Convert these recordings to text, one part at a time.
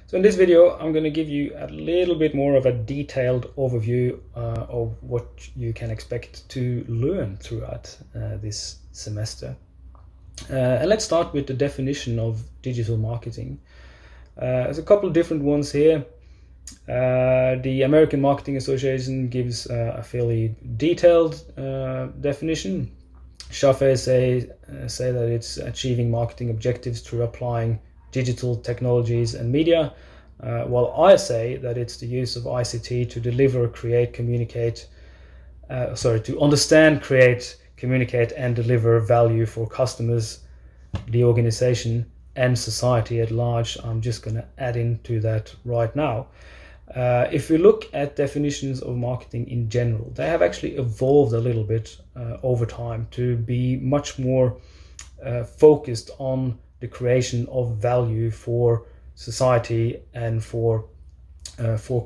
So in this video, I'm going to give you a little bit more of a detailed overview of what you can expect to learn throughout this semester. And let's start with the definition of digital marketing. There's a couple of different ones here. The American Marketing Association gives a fairly detailed definition. Schaffer say that it's achieving marketing objectives through applying digital technologies and media, while I say that it's the use of ICT to deliver, create, communicate, to understand, create, communicate, and deliver value for customers, the organization, and society at large. I'm just going to add into that right now. If we look at definitions of marketing in general, they have actually evolved a little bit over time to be much more focused on the creation of value for society and for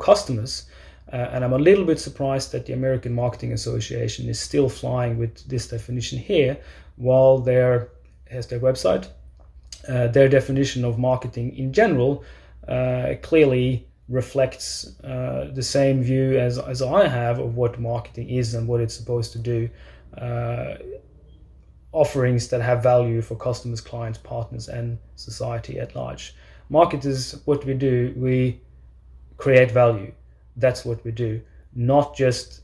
customers. And I'm a little bit surprised that the American Marketing Association is still flying with this definition here, while here's their website. Their definition of marketing in general clearly reflects the same view as I have of what marketing is and what it's supposed to do. Offerings that have value for customers, clients, partners, and society at large. Marketers, what we do, we create value. That's what we do, not just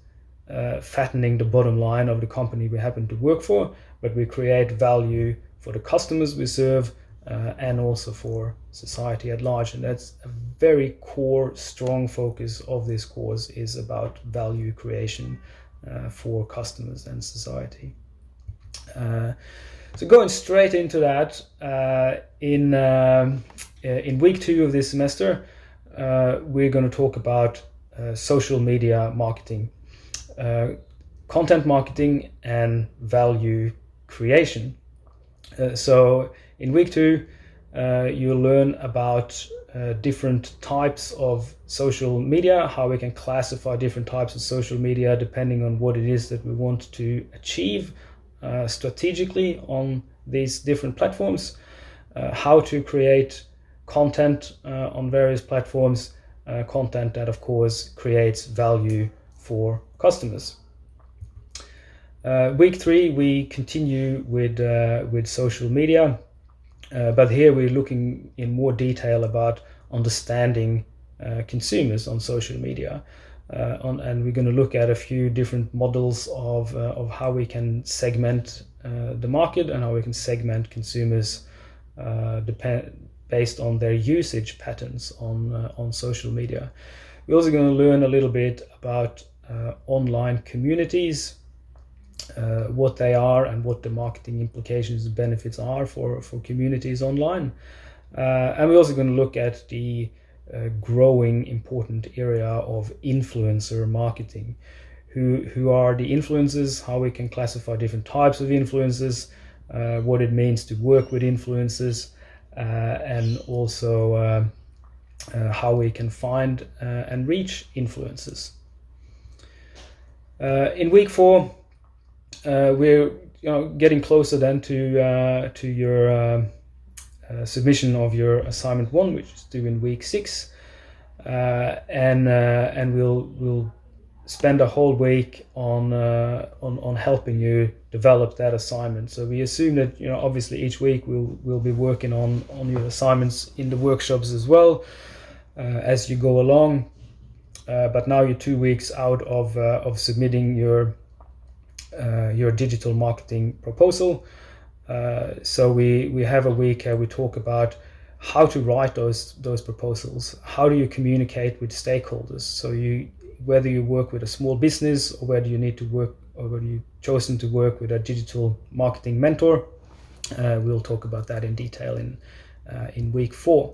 fattening the bottom line of the company we happen to work for, but we create value for the customers we serve and also for society at large. And that's a very core, strong focus of this course, is about value creation for customers and society. So going straight into that, in week 2 of this semester, we're going to talk about social media marketing, content marketing, and value creation. So in week 2, you'll learn about different types of social media, how we can classify different types of social media depending on what it is that we want to achieve strategically on these different platforms, how to create content on various platforms, content that of course creates value for customers. Week 3, we continue with social media, but here we're looking in more detail about understanding consumers on social media. And we're going to look at a few different models of how we can segment the market and how we can segment consumers based on their usage patterns on social media. We're also going to learn a little bit about online communities, what they are and what the marketing implications and benefits are for communities online. And we're also going to look at the growing important area of influencer marketing. Who are the influencers, how we can classify different types of influencers, what it means to work with influencers, and also how we can find and reach influencers. In week 4, we're getting closer then to your submission of your assignment 1, which is due in week 6, and we'll spend a whole week on helping you develop that assignment. So we assume that obviously each week we'll be working on your assignments in the workshops as well as you go along. But now you're 2 weeks out of submitting your digital marketing proposal. So we have a week we talk about how to write those proposals. How do you communicate with stakeholders? So whether you work with a small business or whether you need to work or whether you've chosen to work with a digital marketing mentor, we'll talk about that in detail in week 4.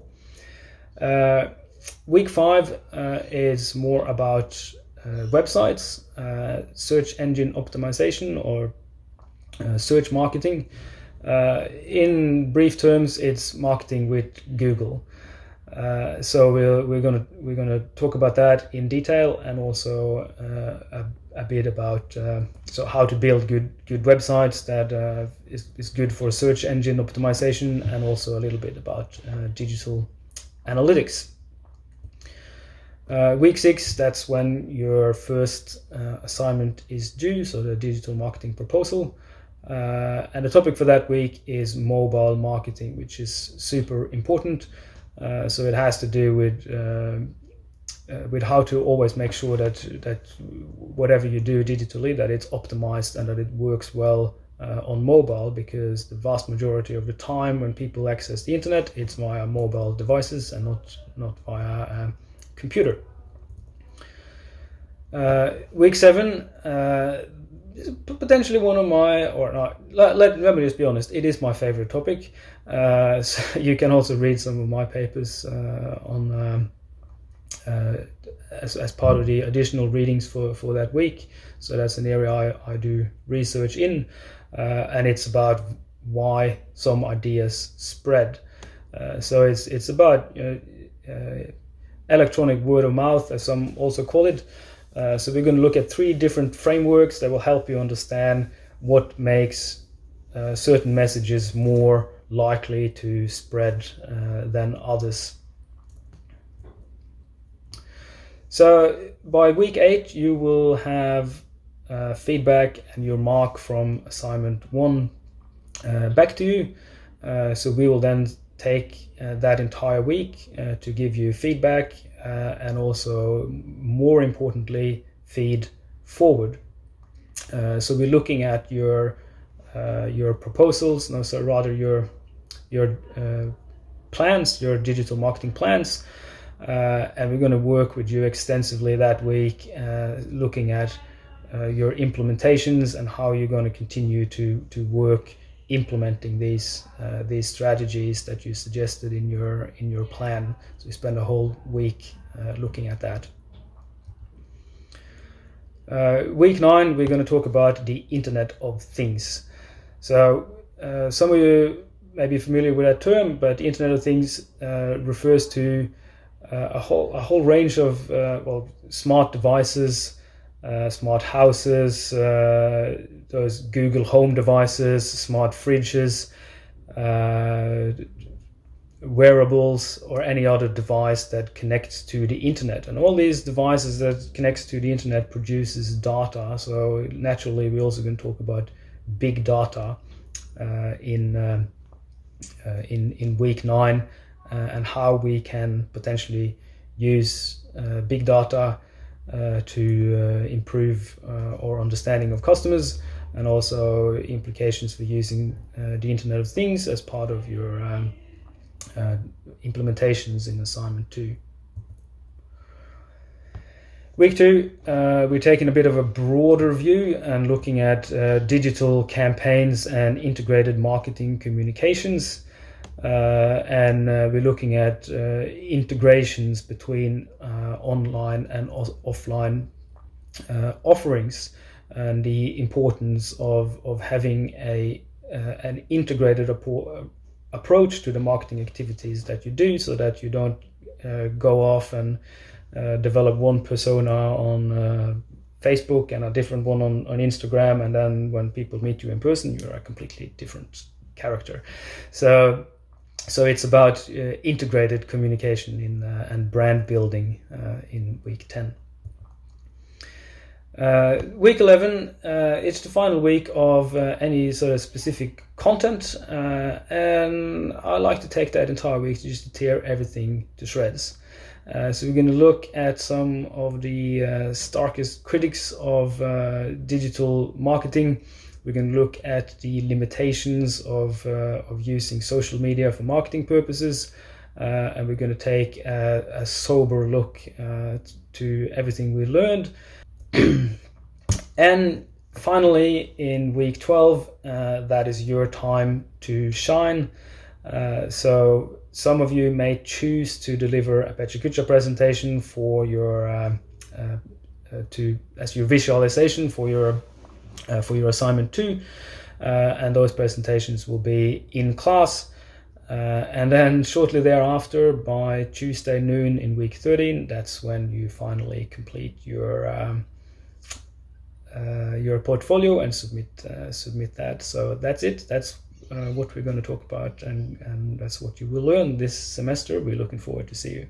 Week 5 is more about websites, search engine optimization, or search marketing. In brief terms, it's marketing with Google. So we're gonna talk about that in detail, and also a bit about so how to build good websites that is good for search engine optimization, and also a little bit about digital analytics. Week 6, that's when your first assignment is due, so the digital marketing proposal. And the topic for that week is mobile marketing, which is super important. So it has to do with how to always make sure that whatever you do digitally, that it's optimized and that it works well on mobile, because the vast majority of the time when people access the internet, it's via mobile devices and not via computer. Week 7 is potentially one of my, or not, let me just be honest, it is my favorite topic. So you can also read some of my papers on as part of the additional readings for that week. So that's an area I do research in, and it's about why some ideas spread. So it's about electronic word of mouth, as some also call it. So we're going to look at 3 different frameworks that will help you understand what makes certain messages more likely to spread than others. So by week 8, you will have feedback and your mark from assignment 1 back to you. So we will then take that entire week to give you feedback and also, more importantly, feed forward. So we're looking at your proposals, no, so rather your plans, your digital marketing plans, and we're going to work with you extensively that week, looking at your implementations and how you're going to continue to work implementing these strategies that you suggested in your plan. So we spend a whole week looking at that. Week 9, we're going to talk about the Internet of Things. So some of you may be familiar with that term, but the Internet of Things refers to a whole range of smart devices, smart houses, those Google Home devices, smart fridges, wearables, or any other device that connects to the internet. And all these devices that connects to the internet produces data. So naturally, we're also going to talk about big data in week 9, and how we can potentially use big data to improve our understanding of customers, and also implications for using the Internet of Things as part of your implementations in assignment 2. Week 2, we're taking a bit of a broader view and looking at digital campaigns and integrated marketing communications. And we're looking at integrations between online and offline offerings, and the importance of having an integrated approach to the marketing activities that you do, so that you don't go off and develop one persona on Facebook and a different one on Instagram, and then when people meet you in person, you're a completely different character. So it's about integrated communication and brand building in week 10. Week 11, it's the final week of any sort of specific content, and I like to take that entire week to tear everything to shreds. So we're going to look at some of the starkest critics of digital marketing. We're going to look at the limitations of using social media for marketing purposes, and we're going to take a sober look to everything we learned. And finally, in week 12, that is your time to shine. So some of you may choose to deliver a Pecha presentation for your as your visualization for your assignment 2, and those presentations will be in class. And then shortly thereafter, by Tuesday noon in week 13, that's when you finally complete your portfolio and submit that. So that's it. That's what we're going to talk about, and that's what you will learn this semester. We're looking forward to see you.